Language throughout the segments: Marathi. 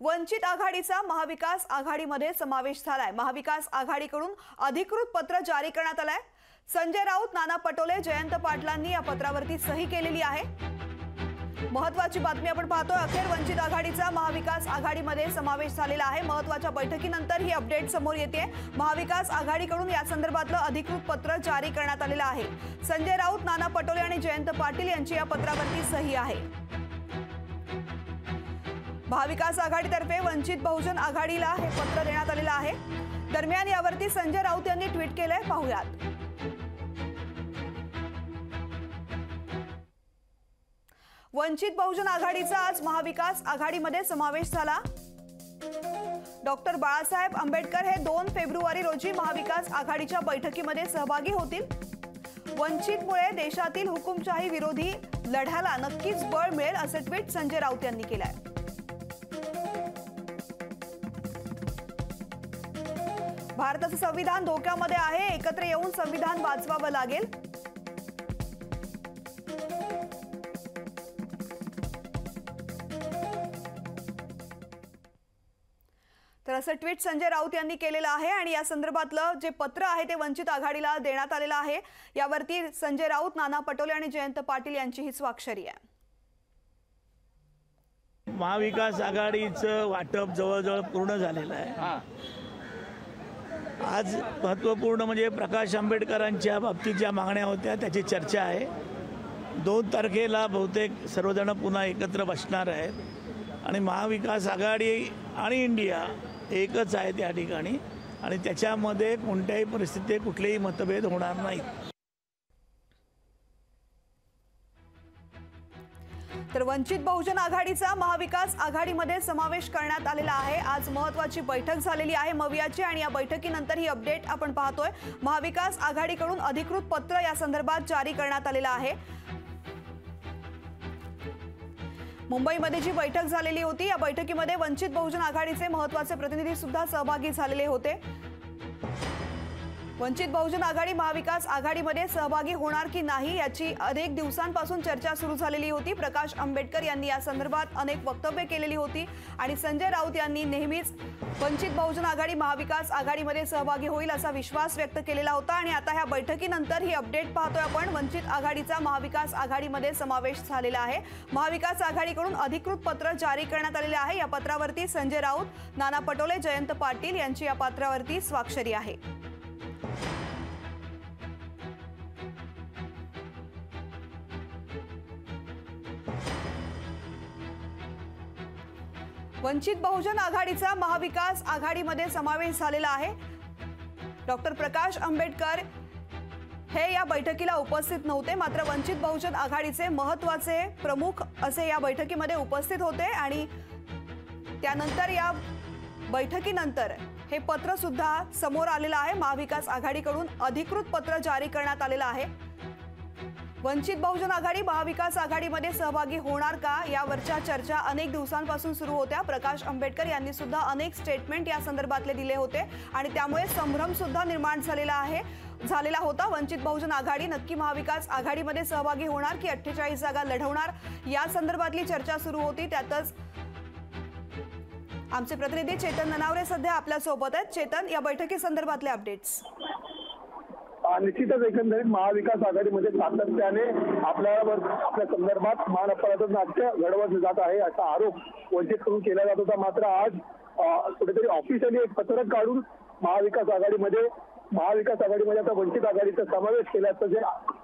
वंचित आघाडीचा महाविकास आघाडीमध्ये समावेश झालाय। महाविकास आघाडीकडून अधिकृत पत्र जारी करण्यात आलंय। संजय राऊत, नाना पटोले, जयंत पाटलांनी या पत्रावरती सही केलेली आहे। महत्त्वाची बातमी आपण पाहतोय, अखेर वंचित आघाडीचा महाविकास आघाडीमध्ये समावेश झालेला आहे। महत्त्वाच्या बैठकीनंतर ही अपडेट समोर येते। महाविकास आघाडीकडून या संदर्भातलं अधिकृत पत्र जारी करण्यात आलेलं आहे। संजय राऊत, नाना पटोले आणि जयंत पाटील यांची या पत्रावरती सही आहे। महाविकास आघाडीतर्फे वंचित बहुजन आघाडीला हे पत्र देण्यात आलेलं आहे। दरम्यान यावरती संजय राऊत यांनी ट्विट केलंय, पाहूयात। वंचित बहुजन आघाडीचा आज महाविकास आघाडीमध्ये समावेश झाला। डॉक्टर बाळासाहेब आंबेडकर हे 2 फेब्रुवारी रोजी महाविकास आघाडीच्या बैठकीमध्ये सहभागी होतील। वंचितमुळे देशातील हुकुमशाही विरोधी लढ्याला नक्कीच बळ मिळेल, असे ट्विट संजय राऊत यांनी केलंय। भारताचं संविधान धोक्यामध्ये आहे, एकत्र येऊन संविधान वाचवावं लागेल। तर असं ट्विट संजय राऊत यांनी केलेलं आहे आणि या संदर्भातलं जे पत्र आहे ते वंचित आघाडीला देण्यात आलेलं आहे। यावरती संजय राऊत, नाना पटोले आणि जयंत पाटील यांची ही स्वाक्षरी आहे। महाविकास आघाडीचं वाटप जवळजवळ पूर्ण झालेलं आहे। आज महत्त्वपूर्ण म्हणजे प्रकाश आंबेडकरांच्या बाबतीत ज्या मागण्या होत्या त्याची चर्चा आहे। 2 तारखेला बहुतेक सर्वजण पुन्हा एकत्र बसणार आहेत आणि महाविकास आघाडी आणि इंडिया एकच आहे त्या ठिकाणी आणि त्याच्यामध्ये कोणत्याही परिस्थितीत कुठलेही मतभेद होणार नाहीत। तर वंचित बहुजन आघाडीचा महाविकास आघाडीमध्ये समावेश करण्यात आलेला आहे। आज महत्त्वाची बैठक झालेली आहे मवियाची आणि या बैठकीनंतर ही अपडेट आपण पाहतोय। महाविकास आघाडीकडून अधिकृत पत्र या संदर्भात जारी करण्यात आलेलं आहे। मुंबईमध्ये जी बैठक झालेली होती या बैठकीमध्ये वंचित बहुजन आघाडीचे महत्त्वाचे प्रतिनिधी सुद्धा सहभागी झालेले होते। वंचित बहुजन आघाडी महाविकास आघाडीमध्ये सहभागी होणार की नाही याची अनेक दिवसांपासून चर्चा सुरू झालेली होती। प्रकाश आंबेडकर यांनी या संदर्भात अनेक वक्तव्ये केलेली होती आणि संजय राऊत यांनी नेहमीच वंचित बहुजन आघाडी महाविकास आघाडीमध्ये सहभागी होईल असा विश्वास व्यक्त केलेला होता आणि आता ह्या बैठकीनंतर ही अपडेट पाहतोय आपण। वंचित आघाडीचा महाविकास आघाडीमध्ये समावेश झालेला आहे। महाविकास आघाडीकडून अधिकृत पत्र जारी करण्यात आलेले आहे। या पत्रावरती संजय राऊत, नाना पटोले, जयंत पाटील यांची या पत्रावरती स्वाक्षरी आहे। वंचित बहुजन आघाडीचा महाविकास आघाडीमध्ये समावेश झालेला आहे। डॉक्टर प्रकाश आंबेडकर हे या बैठकीला उपस्थित नव्हते, मात्र वंचित बहुजन आघाडीचे महत्त्वाचे प्रमुख असे या बैठकीमध्ये उपस्थित होते आणि त्यानंतर या बैठकीनंतर हे पत्र सुद्धा समोर आलेलं आहे। महाविकास आघाडीकडून अधिकृत पत्र जारी करण्यात आलेलं आहे। वंचित बहुजन आघाडी महाविकास आघाडीमध्ये सहभागी होणार का यावरच्या चर्चा अनेक दिवसांपासून सुरू होत्या। प्रकाश आंबेडकर यांनी सुद्धा अनेक स्टेटमेंट या संदर्भातले दिले होते आणि त्यामुळे संभ्रम सुद्धा निर्माण झालेला होता। वंचित बहुजन आघाडी नक्की महाविकास आघाडीमध्ये सहभागी होणार की 48 जागा लढवणार या संदर्भातली चर्चा सुरू होती। त्यातच आमचे प्रतिनिधी चेतन ननावरे सध्या आपल्या सोबत आहेत। चेतन, या बैठकी संदर्भातले अपडेट्स। निश्चितच एकंदरीत महाविकास आघाडीमध्ये सातत्याने आपल्या संदर्भात मान अपराधाचं नाट्य घडवलं जात आहे असा आरोप वंचितकडून केला जात होता। मात्र आज कुठेतरी ऑफिशियली एक पत्रक काढून महाविकास आघाडीमध्ये आता वंचित आघाडीचा समावेश केल्याचं जे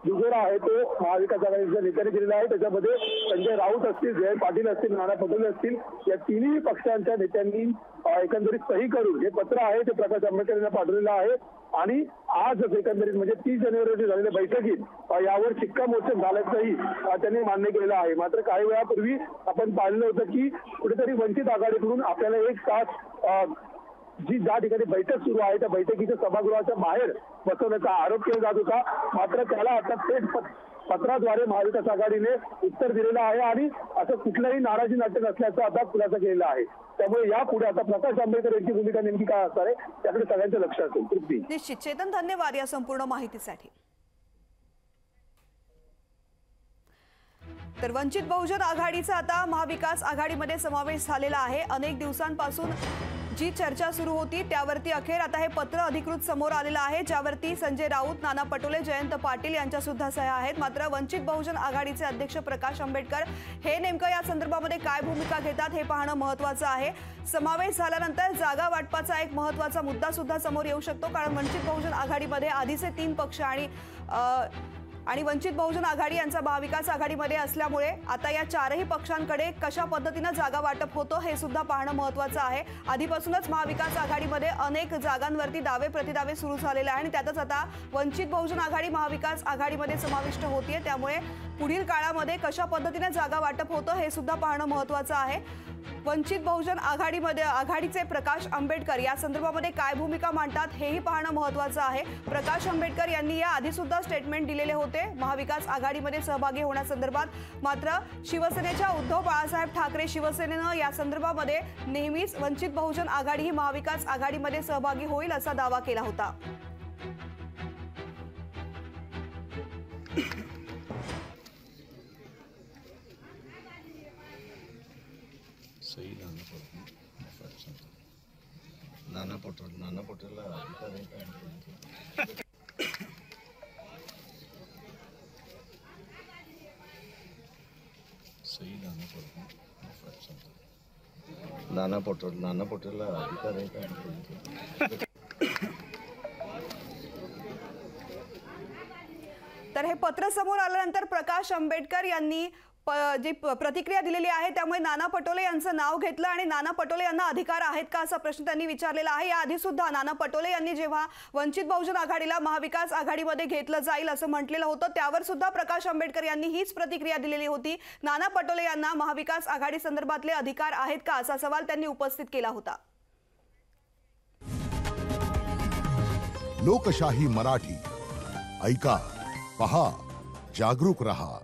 दुजोरा आहे तो महाविकास आघाडीच्या नेत्याने दिलेला आहे। त्याच्यामध्ये संजय राऊत असतील, जयंत पाटील असतील, नाना पटोले असतील या तिन्ही पक्षांच्या नेत्यांनी एकंदरीत सही करून हे पत्र आहे ते प्रकाश आंबेडकर यांना पाठवलेलं आहे आणि आज एकंदरीत म्हणजे 30 जानेवारी रोजी झालेल्या बैठकीत यावर शिक्कामोर्तब झाल्याचंही त्यांनी मान्य केलेलं आहे। मात्र काही वेळापूर्वी आपण पाहिलं होतं की कुठेतरी वंचित आघाडीकडून आपल्याला 1 तास ज्या ठिकाणी बैठक सुरू आहे त्या बैठकीच्या सभागृहाच्या बाहेर बसवण्याचा आरोप केला जात होता। मात्र त्याला आता थेट पत्राद्वारे महाविकास आघाडीने उत्तर दिलेलं आहे आणि असं कुठलंही नाराजी नाट्य नसल्याचा आता खुलासा केलेला आहे। त्यामुळे यापुढे आता प्रकाश आंबेडकर यांची भूमिका नेमकी काय असणार आहे त्याकडे सगळ्यांचं लक्ष असेल। तृप्ती, निश्चित। चेतन, धन्यवाद या संपूर्ण माहितीसाठी। तर वंचित बहुजन आघाडीचा आता महाविकास आघाडीमध्ये समावेश झालेला आहे। अनेक दिवसांपासून जी चर्चा सुरू होती त्यावरती अखेर आता हे पत्र अधिकृत समोर आलेलं आहे, ज्यावरती संजय राऊत, नाना पटोले, जयंत पाटील यांच्या सुद्धा सह्या आहेत। मात्र वंचित बहुजन आघाडीचे अध्यक्ष प्रकाश आंबेडकर हे नेमकं या संदर्भामध्ये काय भूमिका घेतात हे पाहणं महत्त्वाचं आहे। समावेश झाल्यानंतर जागा वाटपाचा एक महत्त्वाचा मुद्दा सुद्धा समोर येऊ शकतो, कारण वंचित बहुजन आघाडीमध्ये आधीचे 3 पक्ष आणि वंचित बहुजन आघाडी यांचा महाविकास आघाडीमध्ये असल्यामुळे आता या 4ही पक्षांकडे कशा पद्धतीने जागा वाटप होतं हे सुद्धा पाहणं महत्त्वाचं आहे। आधीपासूनच महाविकास आघाडीमध्ये अनेक जागांवरती दावे प्रतिदावे सुरू झालेले आहे आणि त्यातच आता वंचित बहुजन आघाडी महाविकास आघाडीमध्ये समाविष्ट होतीये, त्यामुळे पुढील काळामध्ये कशा पद्धतीने जागा वाटप होतं हे सुद्धा पाहणं महत्त्वाचं आहे। वंचित बहुजन आघाडीचे प्रकाश आंबेडकर या संदर्भामध्ये काय भूमिका मांडतात हेही पाहणं महत्त्वाचं आहे। प्रकाश आंबेडकर यांनी या आधी सुद्धा स्टेटमेंट दिलेले होते महाविकास आघाडीमध्ये सहभागी होण्यासंदर्भात, मात्र शिवसेनेच्या उद्धव बाळासाहेब ठाकरे शिवसेनेनं या संदर्भामध्ये नेहमीच वंचित बहुजन आघाडी ही महाविकास आघाडीमध्ये सहभागी होईल असा दावा केला होता। सही नाना पटोलेला अधिकार आहे का? सही नाना पटोलेला अधिकार आहे का? तर हे पत्र समोर आल्यानंतर प्रकाश आंबेडकर यांनी जी प्रतिक्रिया दिलेली आहे, त्यामुळे नाना पटोले यांचं नाव घेतलं आणि नाना पटोले यांना अधिकार आहेत का असा प्रश्न त्यांनी विचारलेला आहे। याआधी सुद्धा नाना पटोले यांनी जेव्हा वंचित बहुजन आघाडीला महाविकास आघाडीमध्ये घेतलं जाईल असं म्हटलेलं होतं, त्यावर सुद्धा प्रकाश आंबेडकर यांनी हीच प्रतिक्रिया दिलेली होती। नाना पटोले यांना महाविकास आघाडी संदर्भातले अधिकार आहेत का असा सवाल त्यांनी उपस्थित केला होता। लोकशाही मराठी ऐका, पहा, जागरूक रहा।